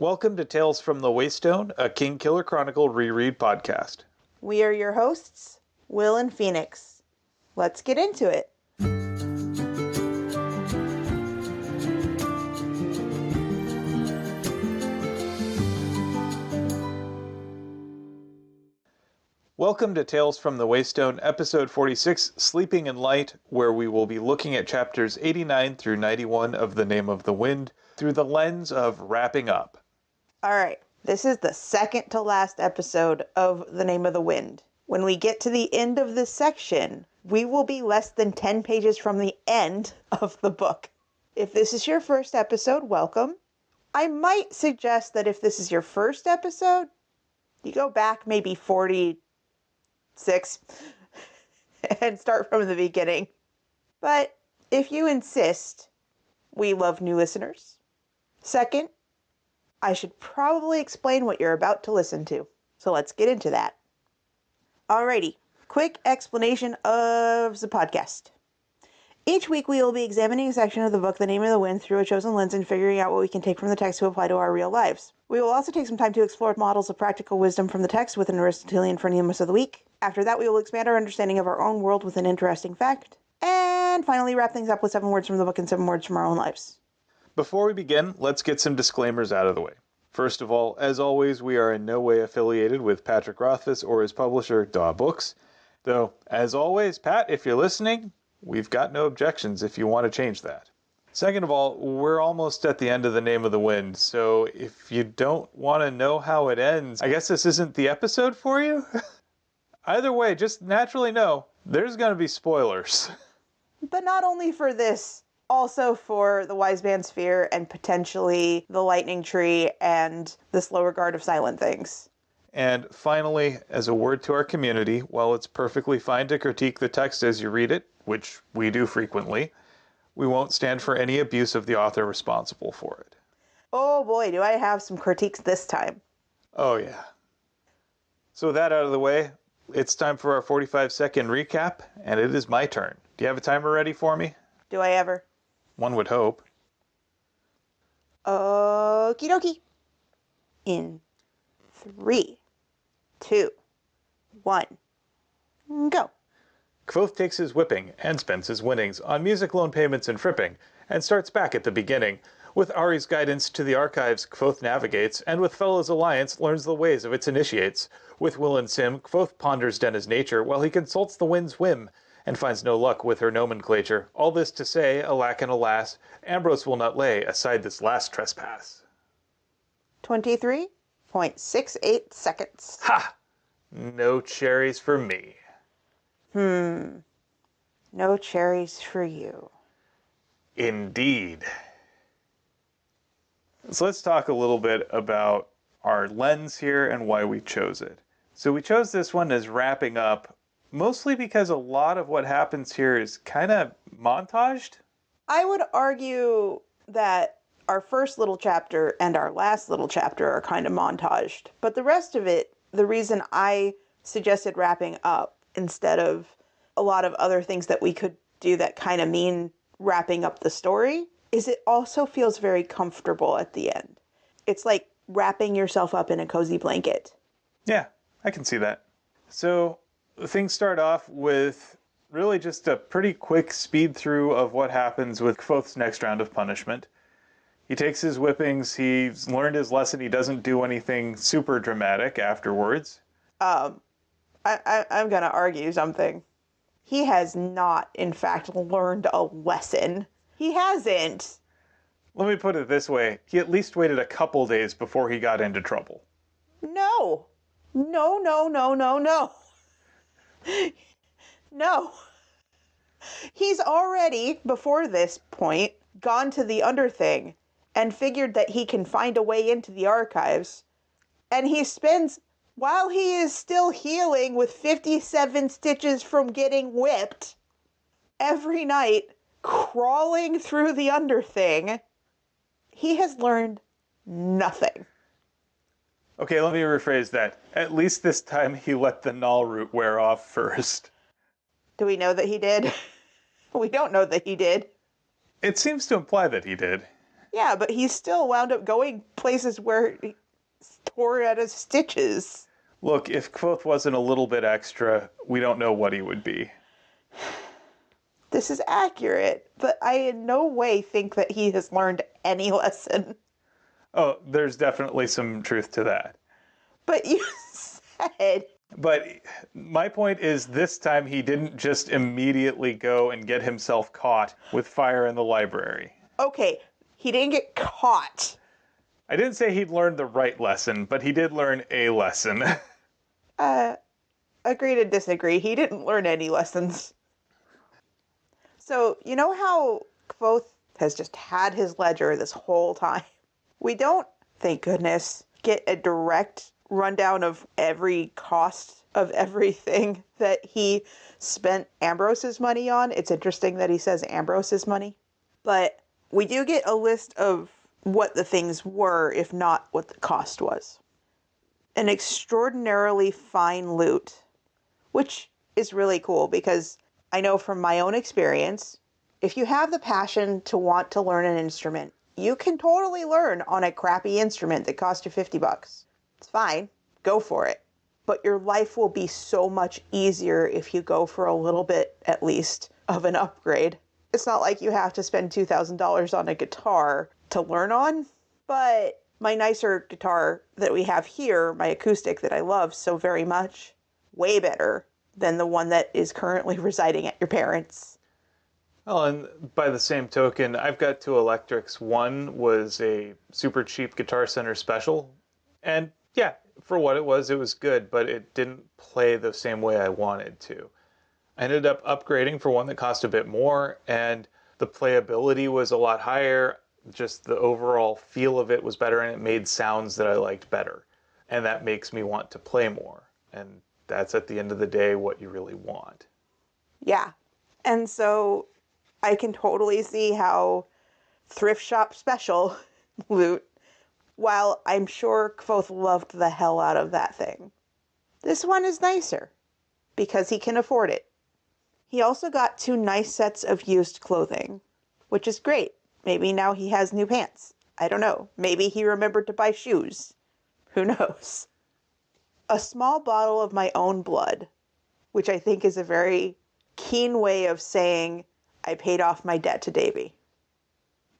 Welcome to Tales from the Waystone, a King Killer Chronicle reread podcast. We are your hosts, Will and Phoenix. Let's get into it. Welcome to Tales from the Waystone, episode 46, Sleeping in Light, where we will be looking at chapters 89 through 91 of The Name of the Wind through the lens of wrapping up. All right, this is the second to last episode of The Name of the Wind. When we get to the end of this section, we will be less than 10 pages from the end of the book. If this is your first episode, welcome. I might suggest that if this is your first episode, you go back maybe 46 and start from the beginning. But if you insist, we love new listeners. Second, I should probably explain what you're about to listen to. So let's get into that. Alrighty, quick explanation of the podcast. Each week we will be examining a section of the book The Name of the Wind through a chosen lens and figuring out what we can take from the text to apply to our real lives. We will also take some time to explore models of practical wisdom from the text with an Aristotelian phronimos of the week. After that, we will expand our understanding of our own world with an interesting fact. And finally, wrap things up with 7 words from the book and 7 words from our own lives. Before we begin, let's get some disclaimers out of the way. First of all, as always, we are in no way affiliated with Patrick Rothfuss or his publisher, Daw Books. Though, as always, Pat, if you're listening, we've got no objections if you want to change that. Second of all, we're almost at the end of The Name of the Wind, so if you don't want to know how it ends, I guess this isn't the episode for you? Either way, just naturally know, there's going to be spoilers. But not only for this, also for the Wise Man Sphere and potentially the Lightning Tree and the Slower Guard of Silent Things. And finally, as a word to our community, while it's perfectly fine to critique the text as you read it, which we do frequently, we won't stand for any abuse of the author responsible for it. Oh boy, do I have some critiques this time. Oh yeah. So with that out of the way, it's time for our 45-second recap, and it is my turn. Do you have a timer ready for me? Do I ever? One would hope. Okie dokie. In 3, 2, 1, go. Kvothe takes his whipping and spends his winnings on music loan payments and fripping, and starts back at the beginning. With Ari's guidance to the archives, Kvothe navigates, and with Fellows' alliance, learns the ways of its initiates. With Will and Sim, Kvothe ponders Denna's nature, while he consults the wind's whim, and finds no luck with her nomenclature. All this to say, alack and alas, Ambrose will not lay aside this last trespass. 23.68 seconds. Ha! No cherries for me. No cherries for you. Indeed. So let's talk a little bit about our lens here and why we chose it. So we chose this one as wrapping up, mostly because a lot of what happens here is kind of montaged. I would argue that our first little chapter and our last little chapter are kind of montaged. But the rest of it, the reason I suggested wrapping up instead of a lot of other things that we could do that kind of mean wrapping up the story, is it also feels very comfortable at the end. It's like wrapping yourself up in a cozy blanket. Yeah, I can see that. So things start off with really just a pretty quick speed through of what happens with Kvothe's next round of punishment. He takes his whippings, he's learned his lesson, he doesn't do anything super dramatic afterwards. I'm going to argue something. He has not, in fact, learned a lesson. He hasn't. Let me put it this way. He at least waited a couple days before he got into trouble. No. No. No. He's already, before this point, gone to the Underthing and figured that he can find a way into the archives. And he spends, while he is still healing with 57 stitches from getting whipped, every night crawling through the Underthing. He has learned nothing. Okay, let me rephrase that. At least this time he let the null root wear off first. Do we know that he did? We don't know that he did. It seems to imply that he did. Yeah, but he still wound up going places where he tore out his stitches. Look, if Kvothe wasn't a little bit extra, we don't know what he would be. This is accurate, but I in no way think that he has learned any lesson. Oh, there's definitely some truth to that. But you said... But my point is, this time he didn't just immediately go and get himself caught with fire in the library. Okay, he didn't get caught. I didn't say he'd learned the right lesson, but he did learn a lesson. Agree to disagree. He didn't learn any lessons. So, you know how Kvothe has just had his ledger this whole time? We don't, thank goodness, get a direct rundown of every cost of everything that he spent Ambrose's money on. It's interesting that he says Ambrose's money. But we do get a list of what the things were, if not what the cost was. An extraordinarily fine lute, which is really cool because I know from my own experience, if you have the passion to want to learn an instrument, you can totally learn on a crappy instrument that costs you $50. It's fine. Go for it. But your life will be so much easier if you go for a little bit, at least, of an upgrade. It's not like you have to spend $2,000 on a guitar to learn on, but my nicer guitar that we have here, my acoustic that I love so very much, way better than the one that is currently residing at your parents'. Well, and by the same token, I've got two electrics. One was a super cheap Guitar Center special, and yeah, for what it was good, but it didn't play the same way I wanted to. I ended up upgrading for one that cost a bit more, and the playability was a lot higher. Just the overall feel of it was better, and it made sounds that I liked better. And that makes me want to play more. And that's at the end of the day what you really want. Yeah. And so I can totally see how thrift shop special loot, while I'm sure Kvothe loved the hell out of that thing, this one is nicer because he can afford it. He also got 2 nice sets of used clothing, which is great. Maybe now he has new pants. I don't know. Maybe he remembered to buy shoes. Who knows? A small bottle of my own blood, which I think is a very keen way of saying I paid off my debt to Davy.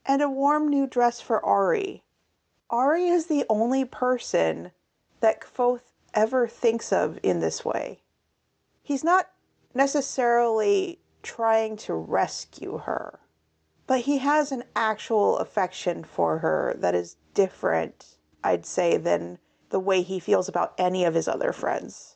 And a warm new dress for Ari. Ari is the only person that Kvothe ever thinks of in this way. He's not necessarily trying to rescue her, but he has an actual affection for her that is different, I'd say, than the way he feels about any of his other friends.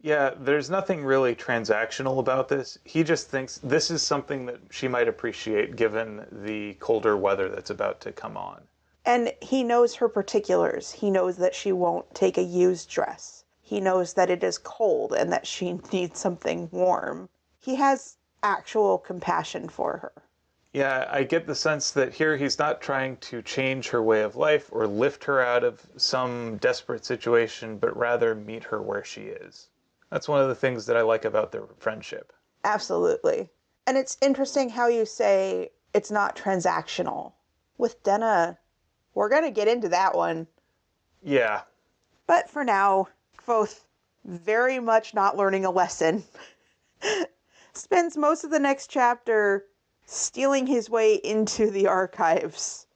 Yeah, there's nothing really transactional about this. He just thinks this is something that she might appreciate given the colder weather that's about to come on. And he knows her particulars. He knows that she won't take a used dress. He knows that it is cold and that she needs something warm. He has actual compassion for her. Yeah, I get the sense that here he's not trying to change her way of life or lift her out of some desperate situation, but rather meet her where she is. That's one of the things that I like about their friendship. Absolutely. And it's interesting how you say it's not transactional. With Denna, we're going to get into that one. Yeah. But for now, Kvothe, very much not learning a lesson, spends most of the next chapter stealing his way into the archives.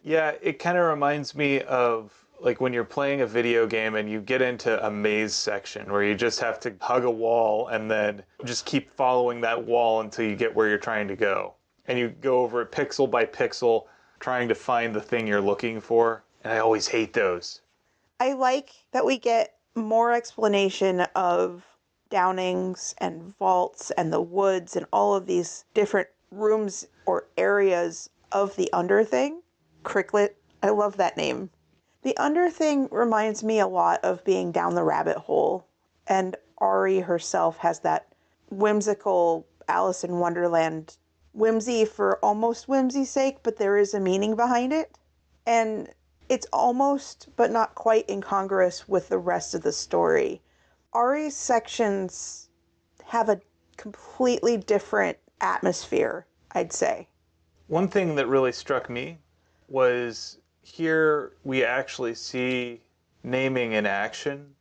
Yeah, it kind of reminds me of like when you're playing a video game and you get into a maze section where you just have to hug a wall and then just keep following that wall until you get where you're trying to go. And you go over it pixel by pixel trying to find the thing you're looking for. And I always hate those. I like that we get more explanation of downings and vaults and the woods and all of these different rooms or areas of the Underthing. Cricklet, I love that name. The Underthing reminds me a lot of being down the rabbit hole, and Ari herself has that whimsical Alice in Wonderland whimsy for almost whimsy's sake, but there is a meaning behind it. And it's almost, but not quite incongruous with the rest of the story. Ari's sections have a completely different atmosphere, I'd say. One thing that really struck me was here we actually see naming in action.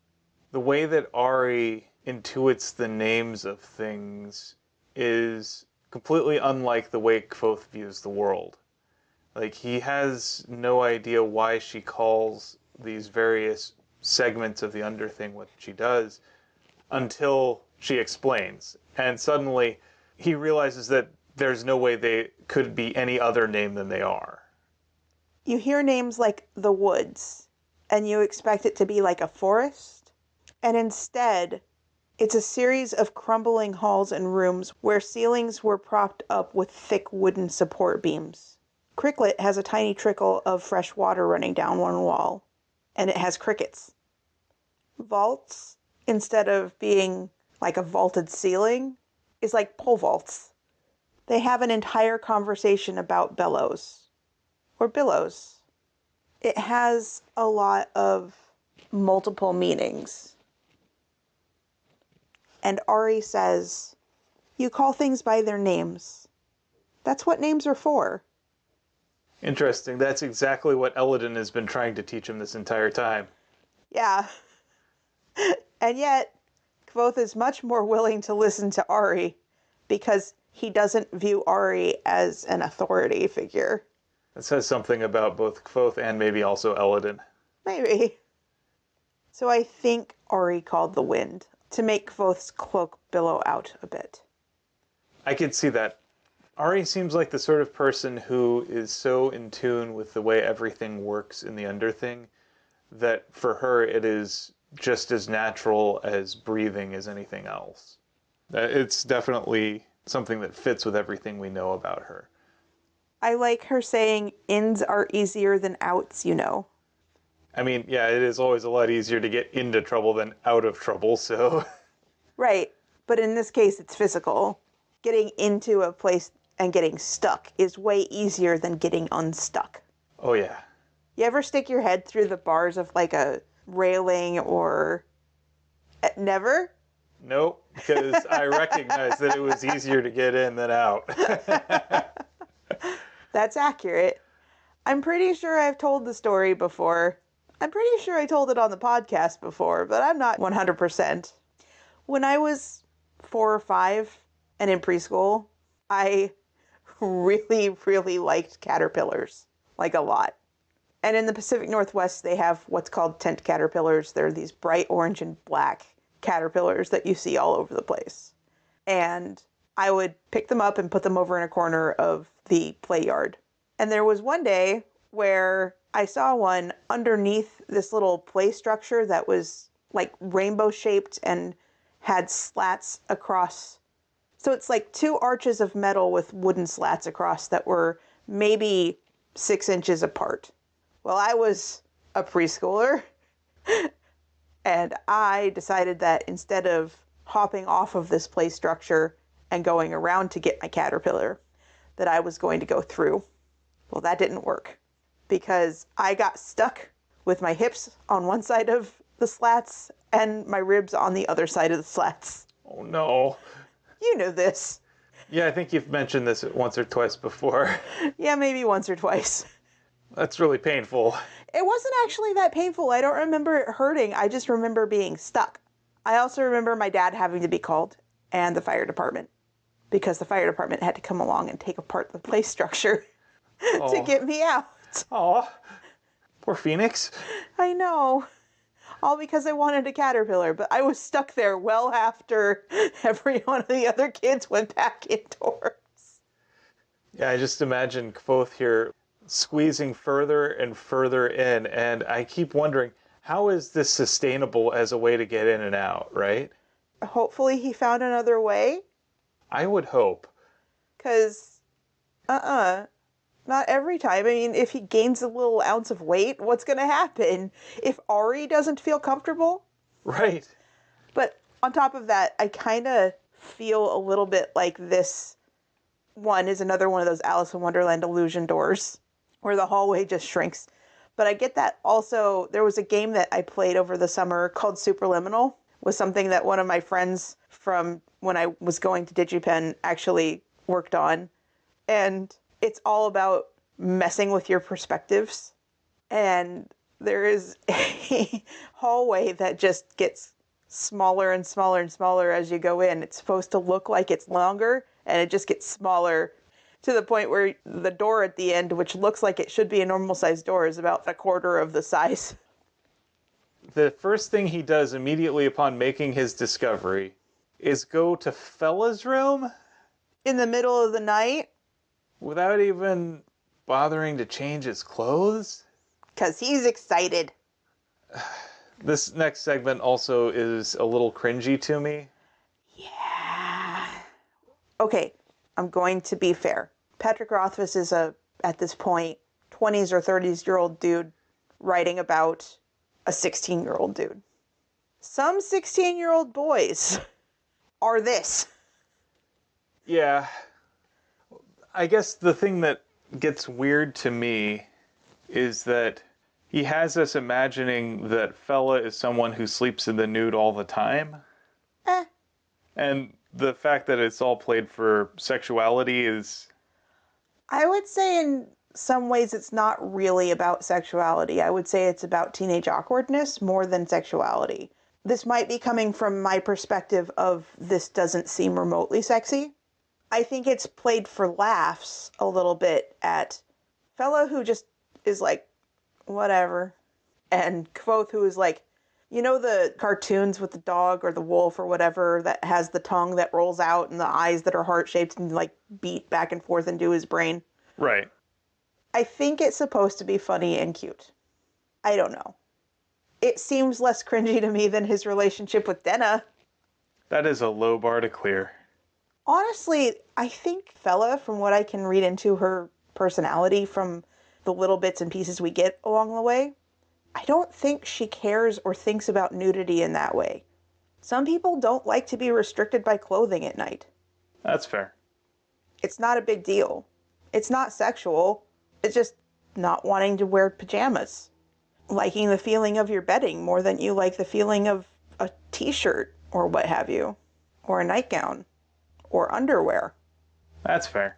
The way that Ari intuits the names of things is completely unlike the way Kvothe views the world. Like, he has no idea why she calls these various segments of the underthing what she does until she explains. And suddenly he realizes that there's no way they could be any other name than they are. You hear names like the woods, and you expect it to be like a forest, and instead, it's a series of crumbling halls and rooms where ceilings were propped up with thick wooden support beams. Cricklet has a tiny trickle of fresh water running down one wall, and it has crickets. Vaults, instead of being like a vaulted ceiling, is like pole vaults. They have an entire conversation about bellows, or billows. It has a lot of multiple meanings. And Ari says, you call things by their names. That's what names are for. Interesting. That's exactly what Eladin has been trying to teach him this entire time. Yeah. And yet, Kvothe is much more willing to listen to Ari because he doesn't view Ari as an authority figure. That says something about both Kvothe and maybe also Eladin. Maybe. So I think Ari called the wind to make Kvothe's cloak billow out a bit. I could see that. Ari seems like the sort of person who is so in tune with the way everything works in the underthing that for her it is just as natural as breathing as anything else. It's definitely something that fits with everything we know about her. I like her saying, ins are easier than outs, you know. I mean, yeah, it is always a lot easier to get into trouble than out of trouble, so... Right, but in this case, it's physical. Getting into a place and getting stuck is way easier than getting unstuck. Oh, yeah. You ever stick your head through the bars of like a railing or... Never? Nope, because I recognized that it was easier to get in than out. That's accurate. I'm pretty sure I've told the story before. I'm pretty sure I told it on the podcast before, but I'm not 100%. When I was 4 or 5 and in preschool, I really, really liked caterpillars. Like a lot. And in the Pacific Northwest, they have what's called tent caterpillars. They're these bright orange and black caterpillars that you see all over the place. And I would pick them up and put them over in a corner of the play yard. And there was one day where I saw one underneath this little play structure that was like rainbow shaped and had slats across. So it's like 2 arches of metal with wooden slats across that were maybe 6 inches apart. Well, I was a preschooler and I decided that instead of hopping off of this play structure and going around to get my caterpillar, that I was going to go through. Well, that didn't work because I got stuck with my hips on one side of the slats and my ribs on the other side of the slats. Oh, no. You know this. Yeah, I think you've mentioned this once or twice before. Yeah, maybe once or twice. That's really painful. It wasn't actually that painful. I don't remember it hurting. I just remember being stuck. I also remember my dad having to be called and the fire department because the fire department had to come along and take apart the play structure to get me out. Aw, poor Phoenix. I know. All because I wanted a caterpillar, but I was stuck there well after every one of the other kids went back indoors. Yeah, I just imagine Kvothe here squeezing further and further in, and I keep wondering, how is this sustainable as a way to get in and out, right? Hopefully he found another way. I would hope. Because, not every time. I mean, if he gains a little ounce of weight, what's going to happen? If Ari doesn't feel comfortable? Right. But on top of that, I kind of feel a little bit like this one is another one of those Alice in Wonderland illusion doors where the hallway just shrinks. But I get that also, there was a game that I played over the summer called Superliminal, was something that one of my friends from when I was going to DigiPen actually worked on. And it's all about messing with your perspectives. And there is a hallway that just gets smaller and smaller and smaller as you go in. It's supposed to look like it's longer, and it just gets smaller to the point where the door at the end, which looks like it should be a normal sized door, is about a quarter of the size. The first thing he does immediately upon making his discovery is go to Fella's room In the middle of the night, without even bothering to change his clothes. because he's excited. This next segment also is a little cringy to me. Yeah. Okay, I'm going to be fair. Patrick Rothfuss is at this point, 20s or 30s-year-old dude writing about a 16-year-old dude. Some 16-year-old boys are this. Yeah. I guess the thing that gets weird to me is that he has us imagining that Fella is someone who sleeps in the nude all the time. And the fact that it's all played for sexuality is... I would say in some ways it's not really about sexuality. I would say it's about teenage awkwardness more than sexuality. This might be coming from my perspective of this doesn't seem remotely sexy. I think it's played for laughs a little bit at Fella who just is like, whatever. And Kvothe who is like, you know the cartoons with the dog or the wolf or whatever that has the tongue that rolls out and the eyes that are heart-shaped and like beat back and forth into his brain? Right. I think it's supposed to be funny and cute. I don't know. It seems less cringy to me than his relationship with Denna. That is a low bar to clear. Honestly, I think Fella, from what I can read into her personality from the little bits and pieces we get along the way, I don't think she cares or thinks about nudity in that way. Some people don't like to be restricted by clothing at night. That's fair. It's not a big deal. It's not sexual. It's just not wanting to wear pajamas. Liking the feeling of your bedding more than you like the feeling of a t-shirt or what have you. Or a nightgown. Or underwear. That's fair.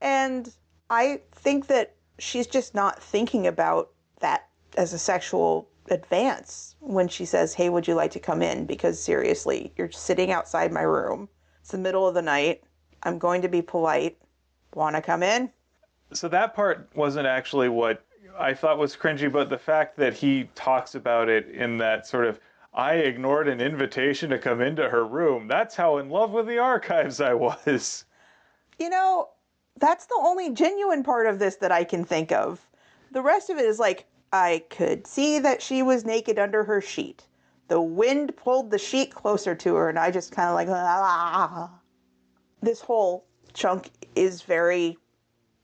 And I think that she's just not thinking about that as a sexual advance when she says, hey, would you like to come in? Because seriously, you're sitting outside my room. It's the middle of the night. I'm going to be polite. Want to come in? So that part wasn't actually what I thought was cringy, but the fact that he talks about it in that sort of, I ignored an invitation to come into her room. That's how in love with the archives I was. You know, that's the only genuine part of this that I can think of. The rest of it is like, I could see that she was naked under her sheet. The wind pulled the sheet closer to her, and I just kind of like, ah. This whole chunk is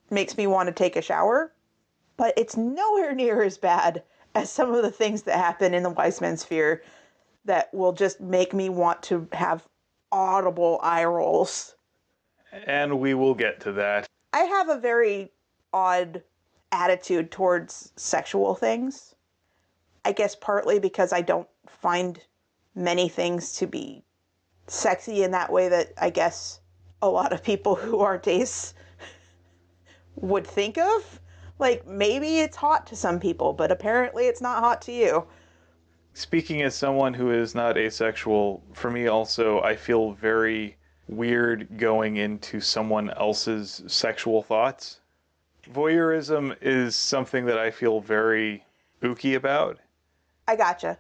makes me want to take a shower, but it's nowhere near as bad as some of the things that happen in the Wise Men's Sphere that will just make me want to have audible eye rolls. And we will get to that. I have a very odd attitude towards sexual things. I guess partly because I don't find many things to be sexy in that way that I guess a lot of people who aren't ace would think of. Like, maybe it's hot to some people, but apparently it's not hot to you. Speaking as someone who is not asexual, for me also, I feel very weird going into someone else's sexual thoughts. Voyeurism is something that I feel very ooky about. I gotcha.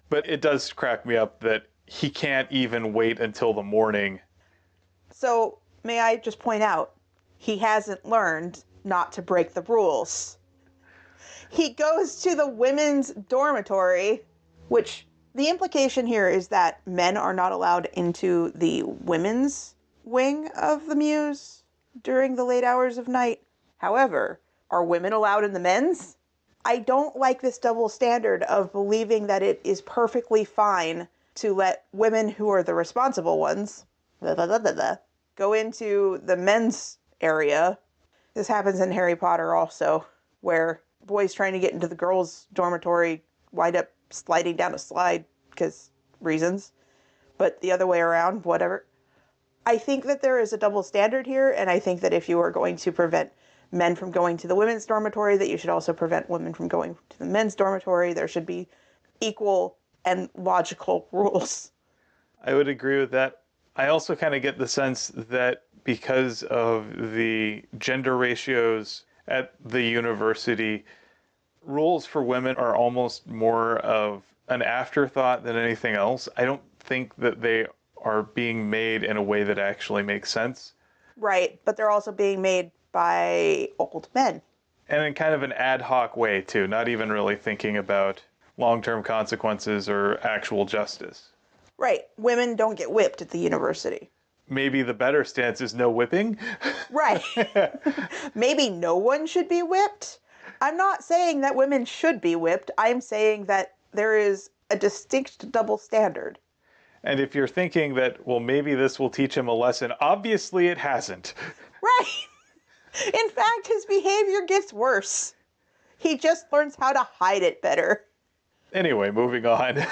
But it does crack me up that he can't even wait until the morning. So, may I just point out, he hasn't learned not to break the rules. He goes to the women's dormitory, which the implication here is that men are not allowed into the women's wing of the Muse during the late hours of night. However, are women allowed in the men's? I don't like this double standard of believing that it is perfectly fine to let women who are the responsible ones go into the men's area. This happens in Harry Potter also, where boys trying to get into the girls' dormitory wind up sliding down a slide because reasons. But the other way around, whatever. I think that there is a double standard here, and I think that if you are going to prevent men from going to the women's dormitory, that you should also prevent women from going to the men's dormitory. There should be equal and logical rules. I would agree with that. I also kind of get the sense that because of the gender ratios at the university, rules for women are almost more of an afterthought than anything else. I don't think that they are being made in a way that actually makes sense. Right, but they're also being made by old men. And in kind of an ad hoc way, too, not even really thinking about long-term consequences or actual justice. Right, women don't get whipped at the university. Maybe the better stance is no whipping. Right. Maybe no one should be whipped. I'm not saying that women should be whipped. I'm saying that there is a distinct double standard. And if you're thinking that, well, maybe this will teach him a lesson, obviously it hasn't. Right. In fact, his behavior gets worse. He just learns how to hide it better. Anyway, moving on.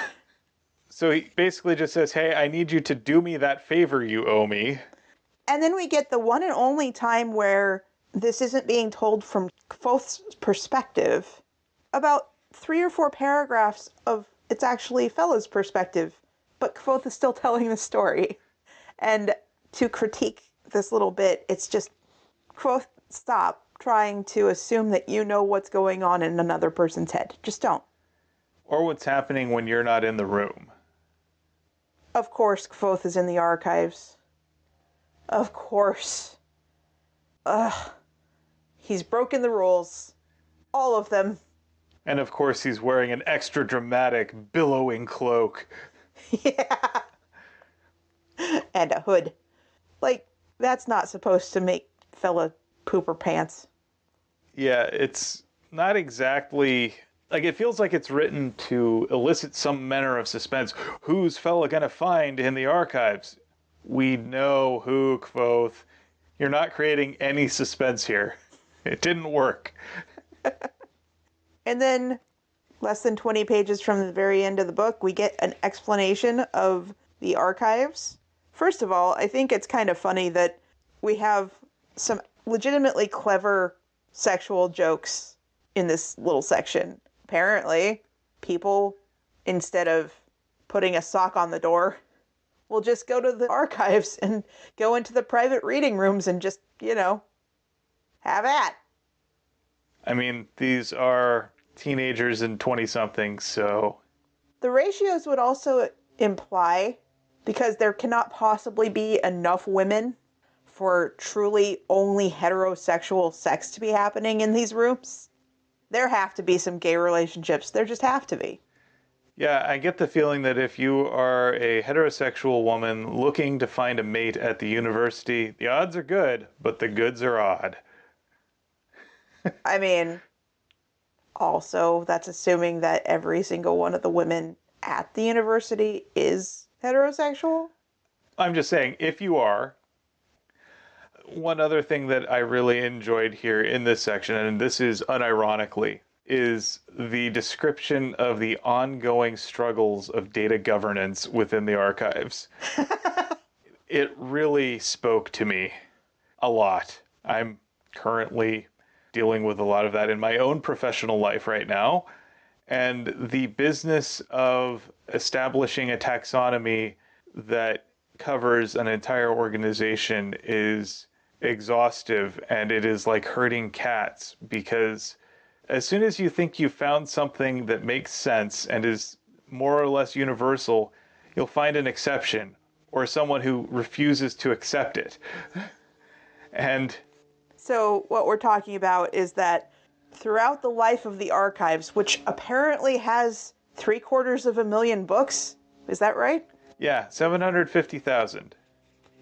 So he basically just says, hey, I need you to do me that favor you owe me. And then we get the one and only time where this isn't being told from Kvothe's perspective. About 3 or 4 paragraphs of it's actually Fella's perspective, but Kvothe is still telling the story. And to critique this little bit, it's just, Kvothe, stop trying to assume that you know what's going on in another person's head. Just don't. Or what's happening when you're not in the room. Of course, Kvothe is in the archives. Of course. Ugh. He's broken the rules. All of them. And of course he's wearing an extra dramatic, billowing cloak. Yeah. And a hood. Like, that's not supposed to make Fella poop her pants. Yeah, it's not exactly... Like, it feels like it's written to elicit some manner of suspense. Who's Fella gonna find in the archives? We know who, Kvothe. You're not creating any suspense here. It didn't work. And then, less than 20 pages from the very end of the book, we get an explanation of the archives. First of all, I think it's kind of funny that we have some legitimately clever sexual jokes in this little section. Apparently, people, instead of putting a sock on the door, will just go to the archives and go into the private reading rooms and just, have at. I mean, these are teenagers and 20-somethings, so... The ratios would also imply, because there cannot possibly be enough women for truly only heterosexual sex to be happening in these rooms, there have to be some gay relationships. There just have to be. Yeah, I get the feeling that if you are a heterosexual woman looking to find a mate at the university, the odds are good, but the goods are odd. I mean, also, that's assuming that every single one of the women at the university is heterosexual. I'm just saying, if you are... One other thing that I really enjoyed here in this section, and this is unironically, is the description of the ongoing struggles of data governance within the archives. It really spoke to me a lot. I'm currently dealing with a lot of that in my own professional life right now. And the business of establishing a taxonomy that covers an entire organization is exhaustive, and it is like herding cats, because as soon as you think you've found something that makes sense and is more or less universal, you'll find an exception or someone who refuses to accept it. And so what we're talking about is that throughout the life of the archives, which apparently has 750,000 books, is that right? yeah, 750,000.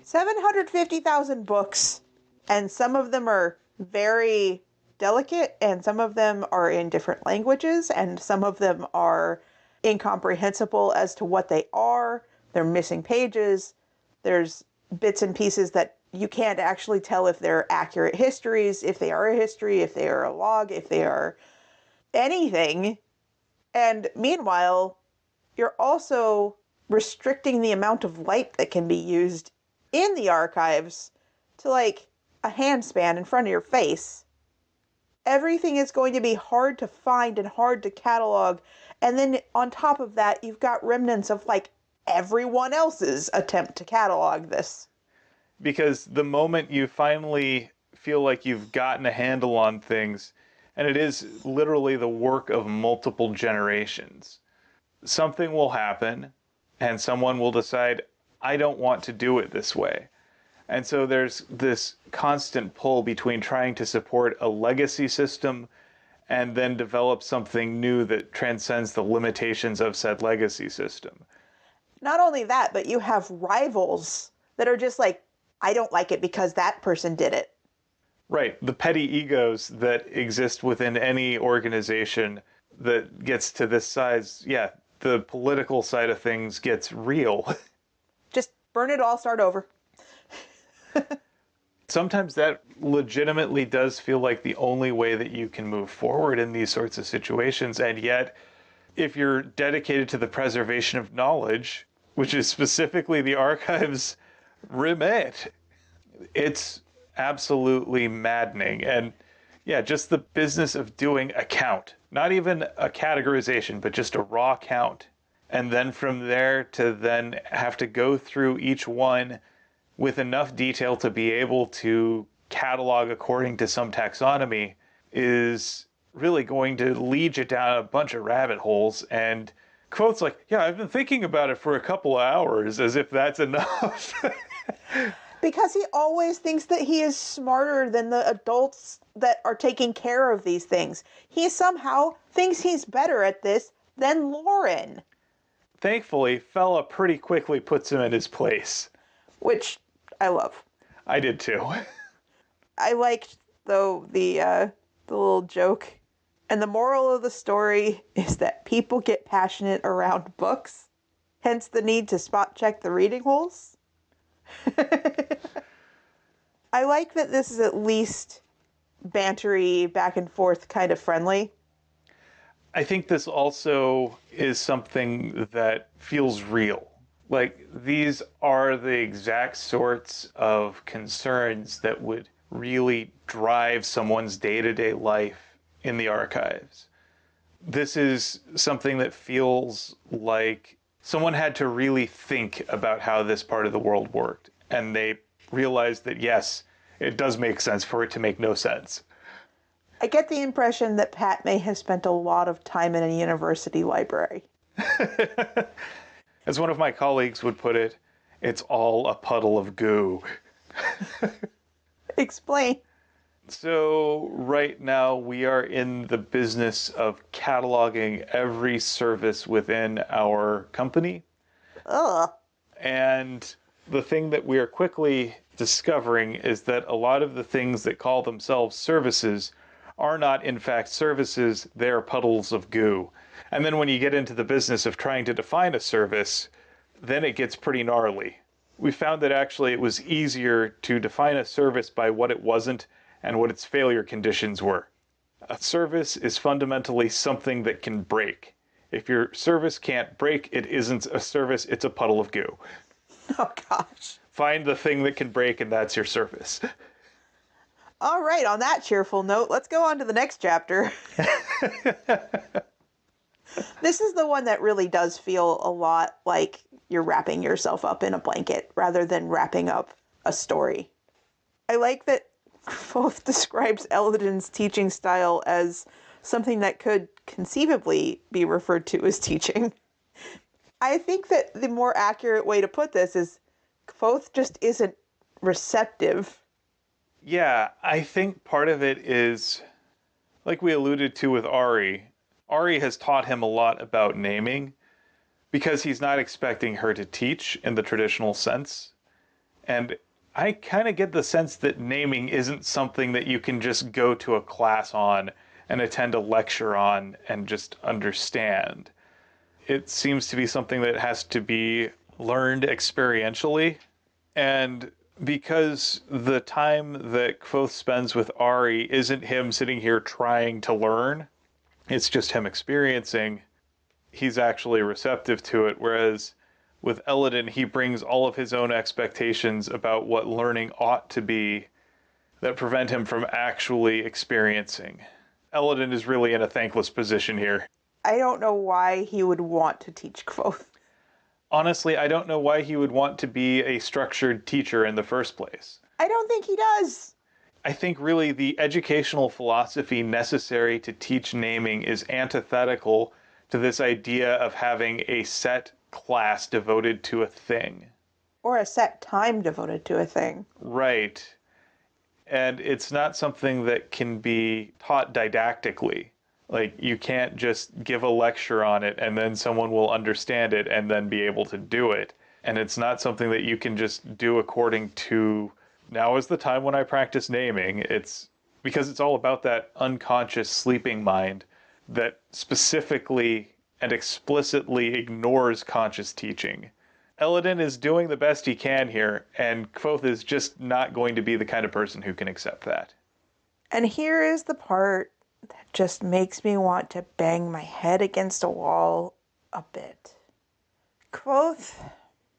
750,000 books. And some of them are very delicate, and some of them are in different languages, and some of them are incomprehensible as to what they are. They're missing pages. There's bits and pieces that you can't actually tell if they're accurate histories, if they are a history, if they are a log, if they are anything. And meanwhile, you're also restricting the amount of light that can be used in the archives to like a handspan in front of your face. Everything is going to be hard to find and hard to catalog. And then on top of that, you've got remnants of like everyone else's attempt to catalog this. Because the moment you finally feel like you've gotten a handle on things, and it is literally the work of multiple generations, something will happen and someone will decide, I don't want to do it this way. And so there's this constant pull between trying to support a legacy system and then develop something new that transcends the limitations of said legacy system. Not only that, but you have rivals that are just like, I don't like it because that person did it. Right. The petty egos that exist within any organization that gets to this size, yeah, the political side of things gets real. Just burn it all, start over. Sometimes that legitimately does feel like the only way that you can move forward in these sorts of situations. And yet, if you're dedicated to the preservation of knowledge, which is specifically the archive's remit, it's absolutely maddening. And yeah, just the business of doing a count, not even a categorization, but just a raw count. And then from there to then have to go through each one with enough detail to be able to catalog according to some taxonomy is really going to lead you down a bunch of rabbit holes. And quotes like, yeah, I've been thinking about it for a couple of hours, as if that's enough. Because he always thinks that he is smarter than the adults that are taking care of these things. He somehow thinks he's better at this than Lauren. Thankfully, Fella pretty quickly puts him in his place. Which I love. I did too. I liked, though, the little joke. And the moral of the story is that people get passionate around books, hence the need to spot check the reading holes. I like that this is at least bantery, back and forth, kind of friendly. I think this also is something that feels real. Like, these are the exact sorts of concerns that would really drive someone's day-to-day life in the archives. This is something that feels like someone had to really think about how this part of the world worked. And they realized that, yes, it does make sense for it to make no sense. I get the impression that Pat may have spent a lot of time in a university library. As one of my colleagues would put it, it's all a puddle of goo. Explain. So right now we are in the business of cataloging every service within our company. Ugh. And the thing that we are quickly discovering is that a lot of the things that call themselves services are not in fact services, they're puddles of goo. And then when you get into the business of trying to define a service, then it gets pretty gnarly. We found that actually it was easier to define a service by what it wasn't and what its failure conditions were. A service is fundamentally something that can break. If your service can't break, it isn't a service, it's a puddle of goo. Oh, gosh. Find the thing that can break, and that's your service. All right, on that cheerful note, let's go on to the next chapter. This is the one that really does feel a lot like you're wrapping yourself up in a blanket rather than wrapping up a story. I like that Foth describes Eldon's teaching style as something that could conceivably be referred to as teaching. I think that the more accurate way to put this is Foth just isn't receptive. Yeah, I think part of it is, like we alluded to with Ari has taught him a lot about naming because he's not expecting her to teach in the traditional sense. And I kind of get the sense that naming isn't something that you can just go to a class on and attend a lecture on and just understand. It seems to be something that has to be learned experientially. And because the time that Kvothe spends with Ari isn't him sitting here trying to learn, it's just him experiencing, he's actually receptive to it. Whereas with Elodin, he brings all of his own expectations about what learning ought to be that prevent him from actually experiencing. Eladin is really in a thankless position here. I don't know why he would want to teach Kvothe. Honestly, I don't know why he would want to be a structured teacher in the first place. I don't think he does. I think really the educational philosophy necessary to teach naming is antithetical to this idea of having a set class devoted to a thing. Or a set time devoted to a thing. Right. And it's not something that can be taught didactically. Like, you can't just give a lecture on it and then someone will understand it and then be able to do it. And it's not something that you can just do according to, now is the time when I practice naming. It's because it's all about that unconscious sleeping mind that specifically and explicitly ignores conscious teaching. Eladin is doing the best he can here, and Kvothe is just not going to be the kind of person who can accept that. And here is the part that just makes me want to bang my head against a wall a bit. Kvothe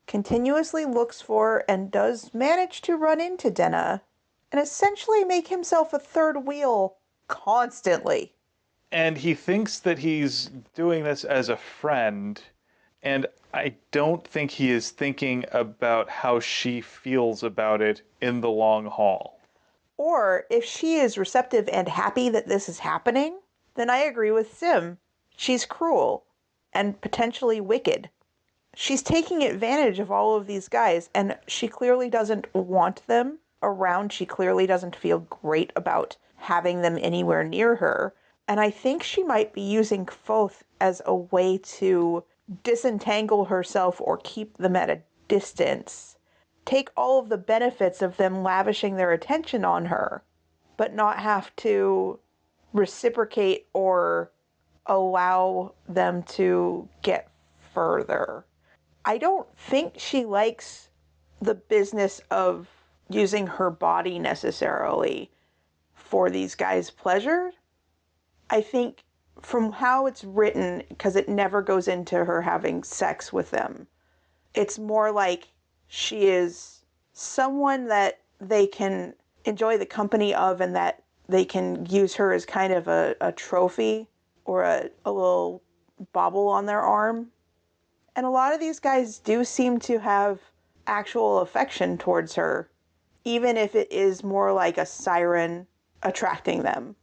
continuously looks for and does manage to run into Denna and essentially make himself a third wheel constantly. And he thinks that he's doing this as a friend, and I don't think he is thinking about how she feels about it in the long haul. Or if she is receptive and happy that this is happening, then I agree with Sim. She's cruel and potentially wicked. She's taking advantage of all of these guys, and she clearly doesn't want them around. She clearly doesn't feel great about having them anywhere near her. And I think she might be using Kvothe as a way to disentangle herself or keep them at a distance. Take all of the benefits of them lavishing their attention on her, but not have to reciprocate or allow them to get further. I don't think she likes the business of using her body necessarily for these guys' pleasure. I think from how it's written, because it never goes into her having sex with them, it's more like she is someone that they can enjoy the company of and that they can use her as kind of a trophy or a little bauble on their arm. And a lot of these guys do seem to have actual affection towards her, even if it is more like a siren attracting them.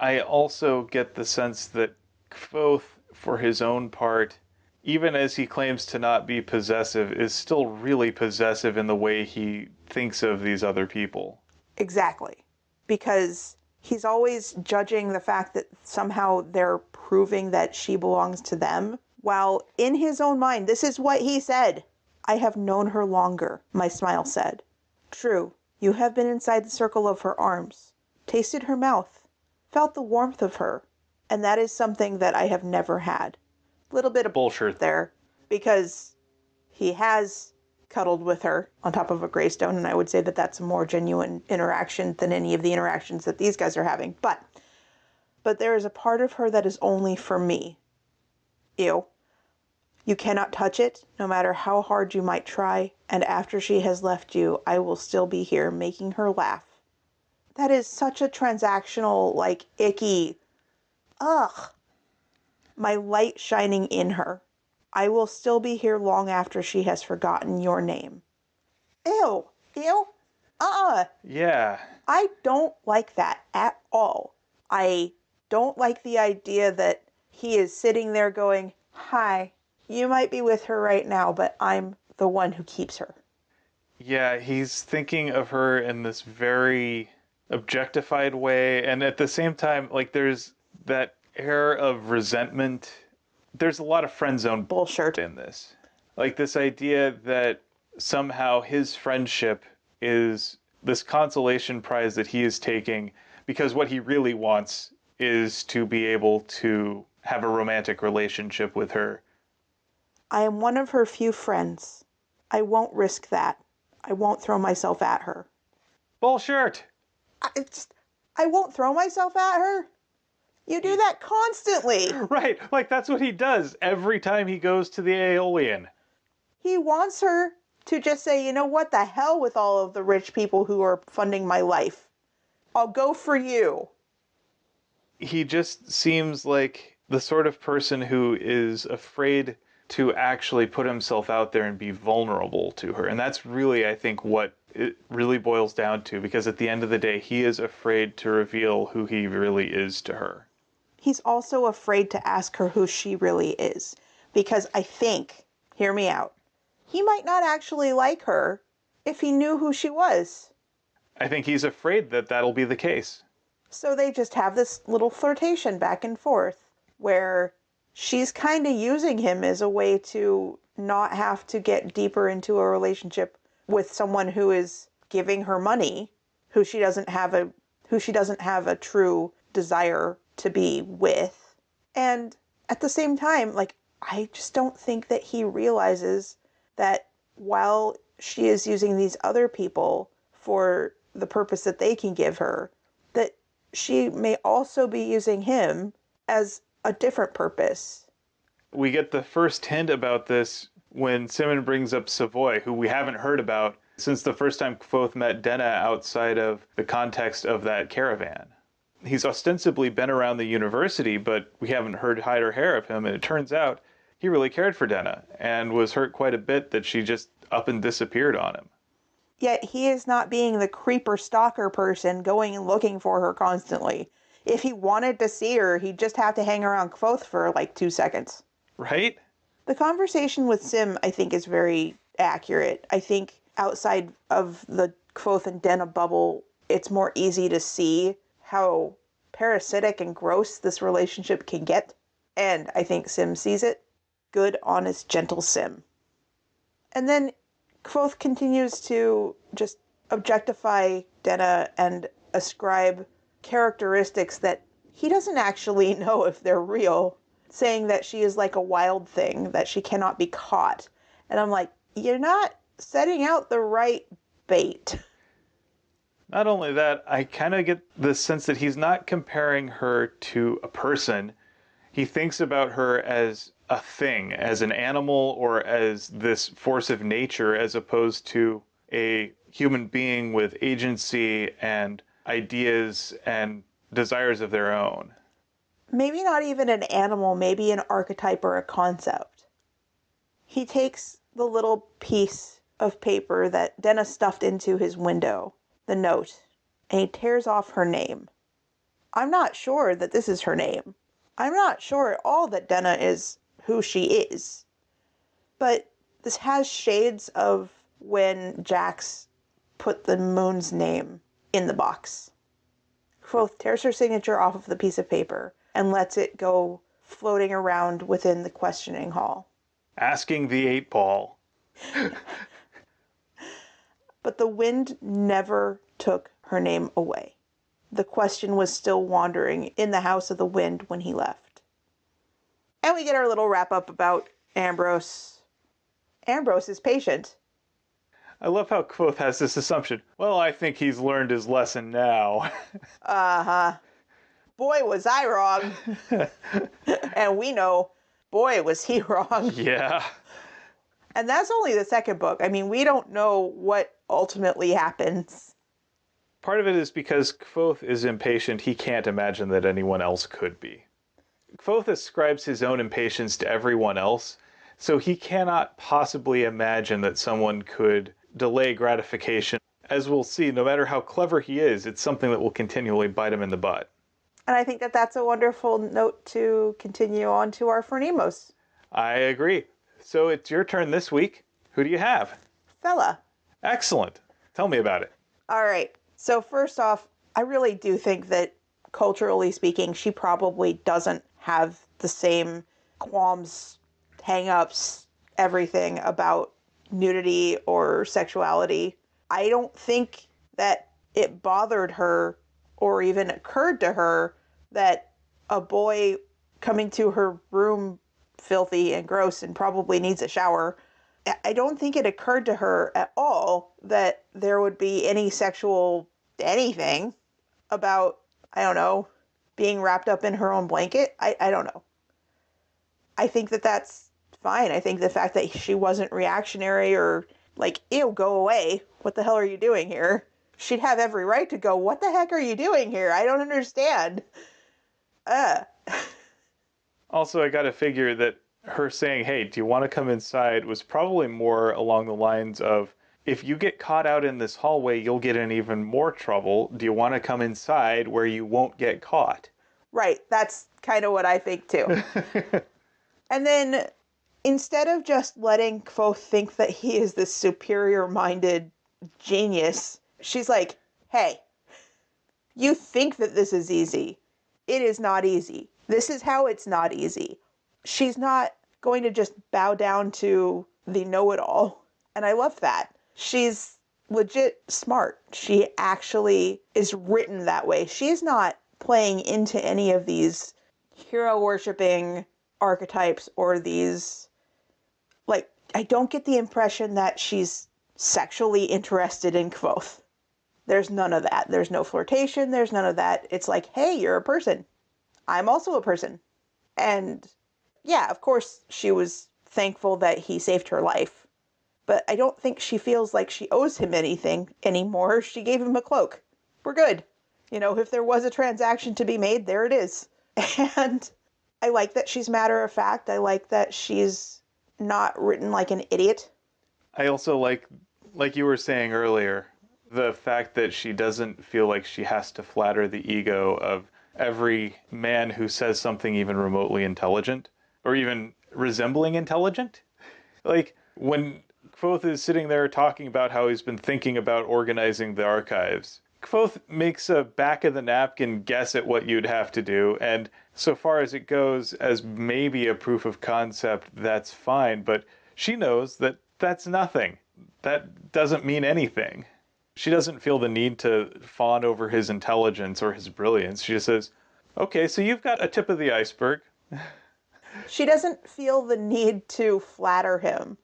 I also get the sense that Kvothe, for his own part, even as he claims to not be possessive, is still really possessive in the way he thinks of these other people. Exactly. Because he's always judging the fact that somehow they're proving that she belongs to them, while in his own mind, this is what he said. I have known her longer, my smile said. True, you have been inside the circle of her arms, tasted her mouth, felt the warmth of her, and that is something that I have never had. Little bit of Bullshit there, because he has cuddled with her on top of a Greystone, and I would say that that's a more genuine interaction than any of the interactions that these guys are having. But there is a part of her that is only for me. Ew. You cannot touch it, no matter how hard you might try, and after she has left you, I will still be here making her laugh. That is such a transactional, like, icky, ugh. My light shining in her. I will still be here long after she has forgotten your name. Ew. Ew. Yeah. I don't like that at all. I don't like the idea that he is sitting there going, hi, you might be with her right now, but I'm the one who keeps her. Yeah, he's thinking of her in this very objectified way, and at the same time, like, there's that air of resentment. There's a lot of friend zone Bullshit in this. Like, this idea that somehow his friendship is this consolation prize that he is taking because what he really wants is to be able to have a romantic relationship with her. I am one of her few friends. I won't risk that. I won't throw myself at her. Bullshit! I won't throw myself at her? You do that constantly. Right, like that's what he does every time he goes to the Aeolian. He wants her to just say, you know what, the hell with all of the rich people who are funding my life. I'll go for you. He just seems like the sort of person who is afraid to actually put himself out there and be vulnerable to her. And that's really, I think, what it really boils down to, because at the end of the day, he is afraid to reveal who he really is to her. He's also afraid to ask her who she really is, because I think, hear me out, he might not actually like her if he knew who she was. I think he's afraid that that'll be the case. So they just have this little flirtation back and forth where she's kind of using him as a way to not have to get deeper into a relationship with someone who is giving her money, who she doesn't have a true desire to be with. And at the same time, like, I just don't think that he realizes that while she is using these other people for the purpose that they can give her, that she may also be using him as a different purpose. We get the first hint about this when Simon brings up Savoy, who we haven't heard about since the first time Kvothe met Denna outside of the context of that caravan. He's ostensibly been around the university, but we haven't heard hide or hair of him, and it turns out he really cared for Denna and was hurt quite a bit that she just up and disappeared on him. Yet he is not being the creeper stalker person going and looking for her constantly. If he wanted to see her, he'd just have to hang around Kvothe for like 2 seconds. Right? The conversation with Sim, I think, is very accurate. I think outside of the Kvothe and Denna bubble, it's more easy to see how parasitic and gross this relationship can get. And I think Sim sees it. Good, honest, gentle Sim. And then Kvothe continues to just objectify Denna and ascribe characteristics that he doesn't actually know if they're real, saying that she is like a wild thing, that she cannot be caught. And I'm like, you're not setting out the right bait. Not only that, I kind of get the sense that he's not comparing her to a person. He thinks about her as a thing, as an animal, or as this force of nature, as opposed to a human being with agency and ideas and desires of their own. Maybe not even an animal, maybe an archetype or a concept. He takes the little piece of paper that Denna stuffed into his window, the note, and he tears off her name. I'm not sure that this is her name. I'm not sure at all that Denna is who she is. But this has shades of when Jax put the moon's name in the box. Kvothe tears her signature off of the piece of paper and lets it go floating around within the questioning hall. Asking the 8-ball. But the wind never took her name away. The question was still wandering in the house of the wind when he left. And we get our little wrap-up about Ambrose. Ambrose is patient. I love how Kvothe has this assumption. Well, I think he's learned his lesson now. Uh-huh. Boy, was I wrong. And we know, boy, was he wrong. Yeah. And that's only the second book. I mean, we don't know what ultimately happens. Part of it is because Kvothe is impatient. He can't imagine that anyone else could be. Kvothe ascribes his own impatience to everyone else, so he cannot possibly imagine that someone could delay gratification. As we'll see, no matter how clever he is, it's something that will continually bite him in the butt. And I think that that's a wonderful note to continue on to our Phronimos. I agree. So it's your turn this week. Who do you have? Fella. Excellent. Tell me about it. All right. So first off, I really do think that culturally speaking, she probably doesn't have the same qualms, hang-ups, everything about nudity or sexuality. I don't think that it bothered her or even occurred to her that a boy coming to her room filthy and gross and probably needs a shower. I don't think it occurred to her at all that there would be any sexual anything about, I don't know, being wrapped up in her own blanket. I don't know. I think that that's fine. I think the fact that she wasn't reactionary or Like, ew, go away. What the hell are you doing here? She'd have every right to go, what the heck are you doing here? I don't understand. Also, I gotta figure that her saying, hey, do you want to come inside, was probably more along the lines of, if you get caught out in this hallway, you'll get in even more trouble. Do you want to come inside where you won't get caught? Right. That's kind of what I think, too. And then, instead of just letting Kvothe think that he is this superior-minded genius, she's like, hey, you think that this is easy. It is not easy. This is how it's not easy. She's not going to just bow down to the know-it-all. And I love that. She's legit smart. She actually is written that way. She's not playing into any of these hero-worshipping archetypes or these, like, I don't get the impression that she's sexually interested in Kvothe. There's none of that. There's no flirtation. There's none of that. It's like, hey, you're a person. I'm also a person. And yeah, of course, she was thankful that he saved her life. But I don't think she feels like she owes him anything anymore. She gave him a cloak. We're good. You know, if there was a transaction to be made, there it is. And I like that she's matter of fact. I like that she's not written like an idiot. I also like you were saying earlier, the fact that she doesn't feel like she has to flatter the ego of every man who says something even remotely intelligent, or even resembling intelligent. Like, when Kvothe is sitting there talking about how he's been thinking about organizing the archives, Kvothe makes a back-of-the-napkin guess at what you'd have to do, and so far as it goes as maybe a proof of concept, that's fine, but she knows that that's nothing. That doesn't mean anything. She doesn't feel the need to fawn over his intelligence or his brilliance. She just says, okay, so you've got a tip of the iceberg. She doesn't feel the need to flatter him,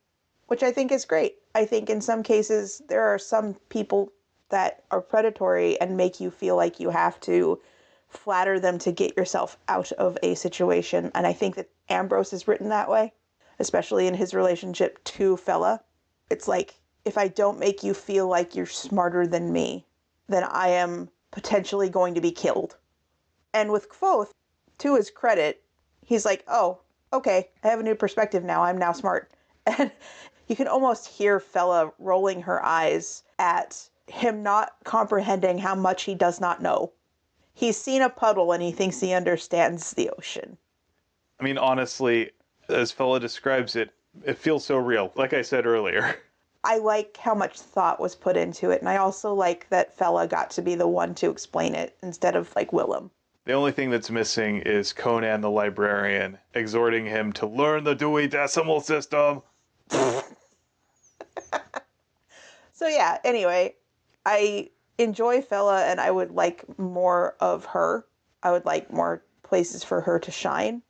which I think is great. I think in some cases there are some people that are predatory and make you feel like you have to flatter them to get yourself out of a situation. And I think that Ambrose is written that way, especially in his relationship to Fela. It's like, if I don't make you feel like you're smarter than me, then I am potentially going to be killed. And with Kvothe, to his credit, he's like, oh, okay, I have a new perspective now. I'm now smart. And you can almost hear Fela rolling her eyes at him not comprehending how much he does not know. He's seen a puddle and he thinks he understands the ocean. I mean, honestly, as Fela describes it, it feels so real, like I said earlier. I like how much thought was put into it, and I also like that Fela got to be the one to explain it instead of, like, Willem. The only thing that's missing is Conan the librarian exhorting him to learn the Dewey Decimal System. So yeah, anyway, I enjoy Fela, and I would like more of her. I would like more places for her to shine.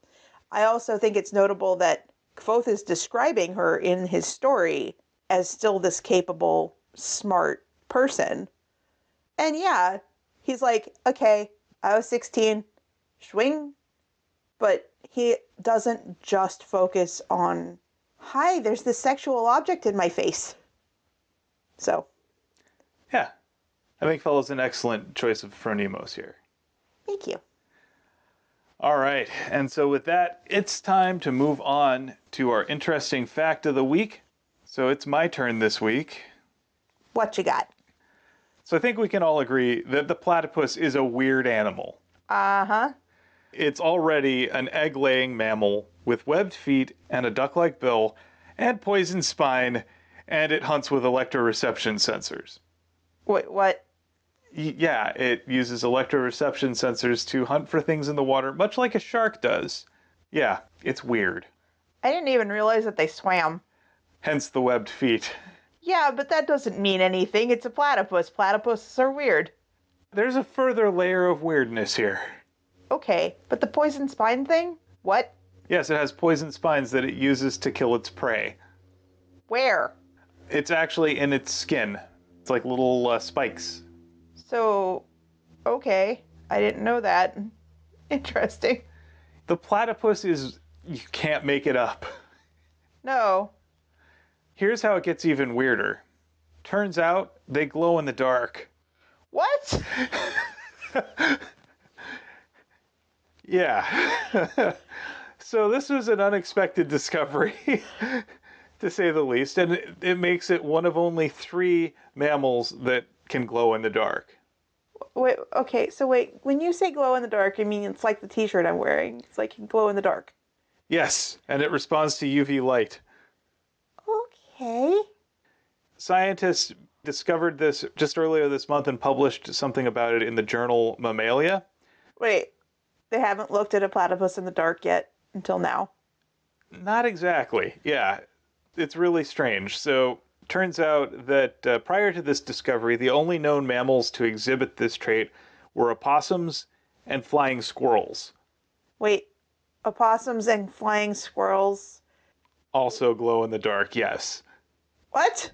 I also think it's notable that Kvothe is describing her in his story as still this capable, smart person. And yeah, he's like, okay, I was 16, swing. But he doesn't just focus on, hi, there's this sexual object in my face. So. Yeah, I think Fela's an excellent choice of Phronimos here. Thank you. All right, and so with that, it's time to move on to our interesting fact of the week. So it's my turn this week. What you got? So I think we can all agree that the platypus is a weird animal. Uh-huh. It's already an egg-laying mammal with webbed feet and a duck-like bill and poisoned spine, and it hunts with electroreception sensors. Wait, what? Yeah, it uses electroreception sensors to hunt for things in the water, much like a shark does. Yeah, it's weird. I didn't even realize that they swam. Hence the webbed feet. Yeah, but that doesn't mean anything. It's a platypus. Platypuses are weird. There's a further layer of weirdness here. Okay, but the poison spine thing? What? Yes, it has poisoned spines that it uses to kill its prey. Where? It's actually in its skin. It's like little spikes. So, okay. I didn't know that. Interesting. The platypus is... you can't make it up. No. Here's how it gets even weirder. Turns out they glow in the dark. What? Yeah. So this was an unexpected discovery, to say the least, and it makes it one of only 3 mammals that can glow in the dark. Wait, okay, so wait, when you say glow in the dark, I mean it's like the t-shirt I'm wearing. It's like glow in the dark. Yes, and it responds to UV light. Okay. Scientists discovered this just earlier this month and published something about it in the journal Mammalia. Wait, they haven't looked at a platypus in the dark yet until now. Not exactly. Yeah, it's really strange. So, turns out that prior to this discovery, the only known mammals to exhibit this trait were opossums and flying squirrels. Wait, opossums and flying squirrels. Also glow in the dark, yes. What?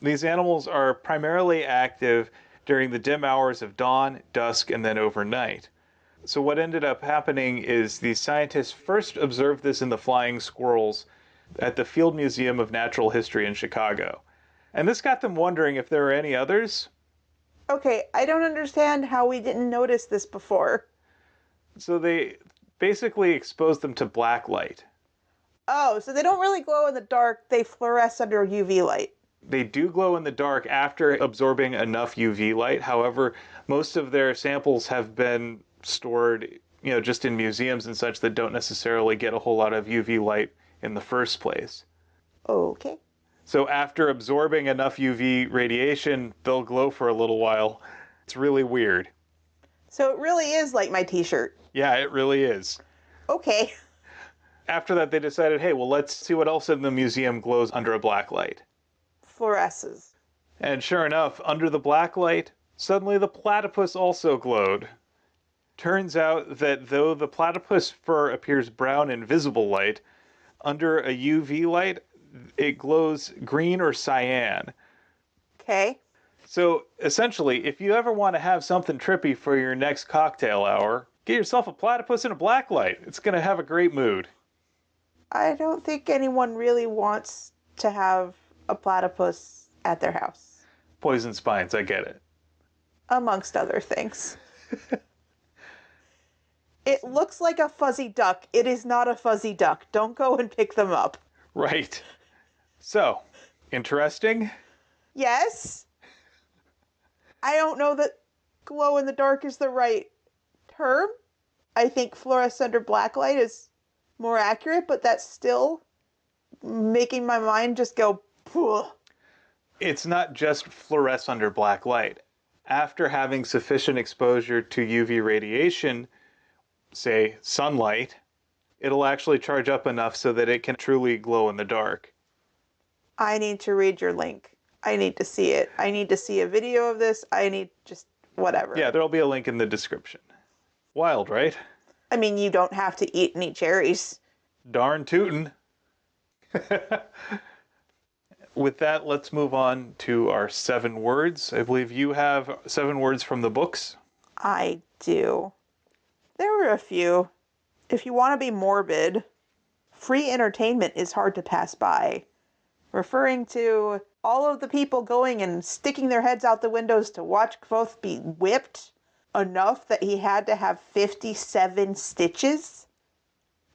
These animals are primarily active during the dim hours of dawn, dusk, and then overnight. So what ended up happening is the scientists first observed this in the flying squirrels at the Field Museum of Natural History in Chicago. And this got them wondering if there were any others. Okay, I don't understand how we didn't notice this before. So they basically exposed them to black light. Oh, so they don't really glow in the dark, they fluoresce under UV light. They do glow in the dark after absorbing enough UV light. However, most of their samples have been stored, just in museums and such that don't necessarily get a whole lot of UV light in the first place. Okay. So after absorbing enough UV radiation, they'll glow for a little while. It's really weird. So it really is like my t-shirt. Yeah, it really is. Okay. After that, they decided, hey, well, let's see what else in the museum glows under a black light. Fluoresces. And sure enough, under the black light, suddenly the platypus also glowed. Turns out that though the platypus fur appears brown in visible light, under a UV light, it glows green or cyan. Okay. So essentially, if you ever want to have something trippy for your next cocktail hour, get yourself a platypus in a black light. It's going to have a great mood. I don't think anyone really wants to have a platypus at their house. Poison spines, I get it. Amongst other things. It looks like a fuzzy duck. It is not a fuzzy duck. Don't go and pick them up. Right. So, interesting? Yes. I don't know that glow in the dark is the right term. I think fluoresce under black light is more accurate, but that's still making my mind just go, phew. It's not just fluoresce under black light. After having sufficient exposure to UV radiation, say sunlight, it'll actually charge up enough so that it can truly glow in the dark. I need to read your link. I need to see it. I need to see a video of this. I need just whatever. Yeah, there'll be a link in the description. Wild, right? I mean, you don't have to eat any cherries. Darn tootin'. With that, let's move on to our 7 words. I believe you have 7 words from the books. I do. There were a few. If you want to be morbid, free entertainment is hard to pass by. Referring to all of the people going and sticking their heads out the windows to watch Kvothe be whipped enough that he had to have 57 stitches.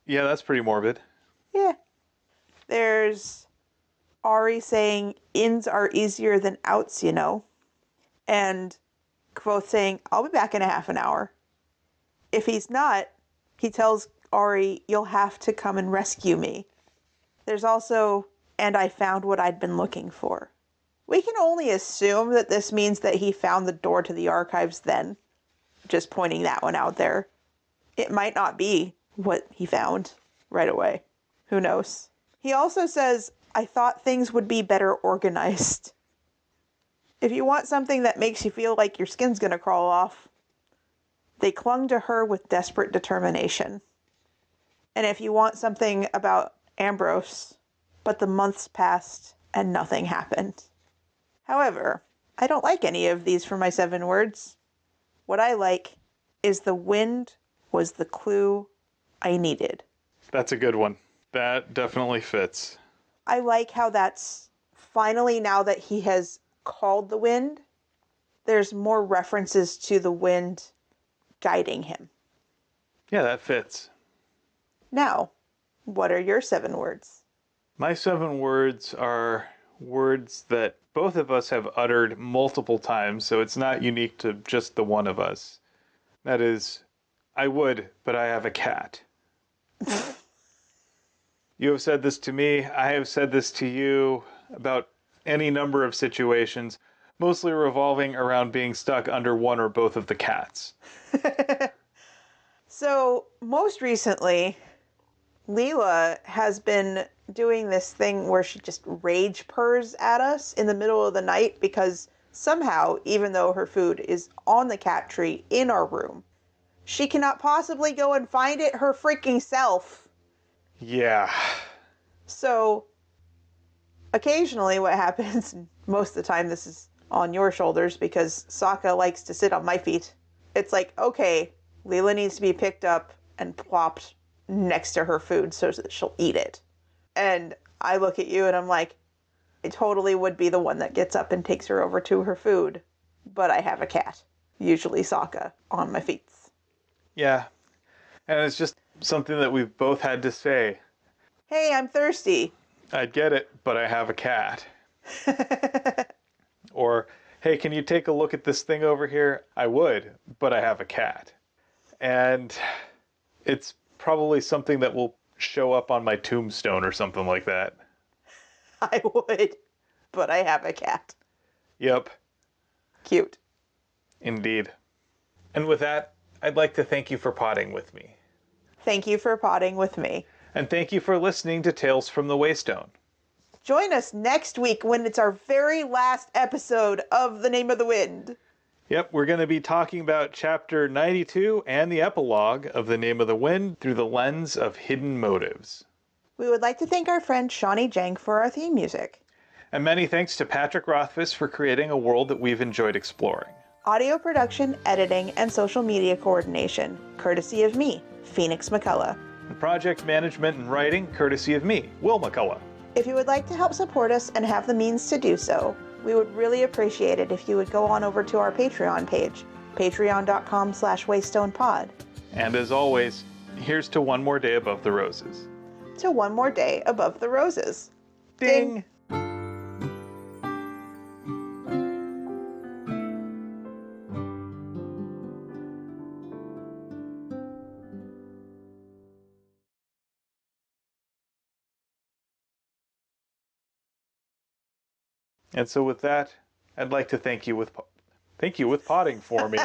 Yeah, that's pretty morbid. Yeah. There's Ari saying ins are easier than outs, And Kvothe saying, I'll be back in a half an hour. If he's not, he tells Ari, you'll have to come and rescue me. There's also, and I found what I'd been looking for. We can only assume that this means that he found the door to the archives then. Just pointing that one out there. It might not be what he found right away. Who knows? He also says, I thought things would be better organized. If you want something that makes you feel like your skin's gonna crawl off, they clung to her with desperate determination. And if you want something about Ambrose, but the months passed and nothing happened. However, I don't like any of these for my 7 words. What I like is the wind was the clue I needed. That's a good one. That definitely fits. I like how that's finally, now that he has called the wind, there's more references to the wind guiding him. Yeah, that fits. Now, what are your 7 words? My 7 words are words that both of us have uttered multiple times, so it's not unique to just the one of us. That is, I would, but I have a cat. You have said this to me, I have said this to you about any number of situations, mostly revolving around being stuck under one or both of the cats. So, most recently, Leela has been doing this thing where she just rage purrs at us in the middle of the night because somehow, even though her food is on the cat tree in our room, she cannot possibly go and find it her freaking self. Yeah. So, occasionally what happens, most of the time this is on your shoulders because Sokka likes to sit on my feet. It's like, okay, Leela needs to be picked up and plopped next to her food so that she'll eat it. And I look at you and I'm like, I totally would be the one that gets up and takes her over to her food. But I have a cat, usually Sokka, on my feet. Yeah. And it's just something that we've both had to say. Hey, I'm thirsty. I get it, but I have a cat. Or, hey, can you take a look at this thing over here? I would, but I have a cat. And it's probably something that will show up on my tombstone or something like that. I would, but I have a cat. Yep. Cute. Indeed. And with that, I'd like to thank you for potting with me. Thank you for potting with me. And thank you for listening to Tales from the Waystone. Join us next week when it's our very last episode of The Name of the Wind. Yep, we're going to be talking about Chapter 92 and the epilogue of The Name of the Wind through the lens of hidden motives. We would like to thank our friend Shawnee Jang for our theme music. And many thanks to Patrick Rothfuss for creating a world that we've enjoyed exploring. Audio production, editing, and social media coordination, courtesy of me, Phoenix McCullough. And project management and writing, courtesy of me, Will McCullough. If you would like to help support us and have the means to do so, we would really appreciate it if you would go on over to our Patreon page, patreon.com/waystonepod. And as always, here's to one more day above the roses. To one more day above the roses. Ding! And so with that, I'd like to thank you with potting for me.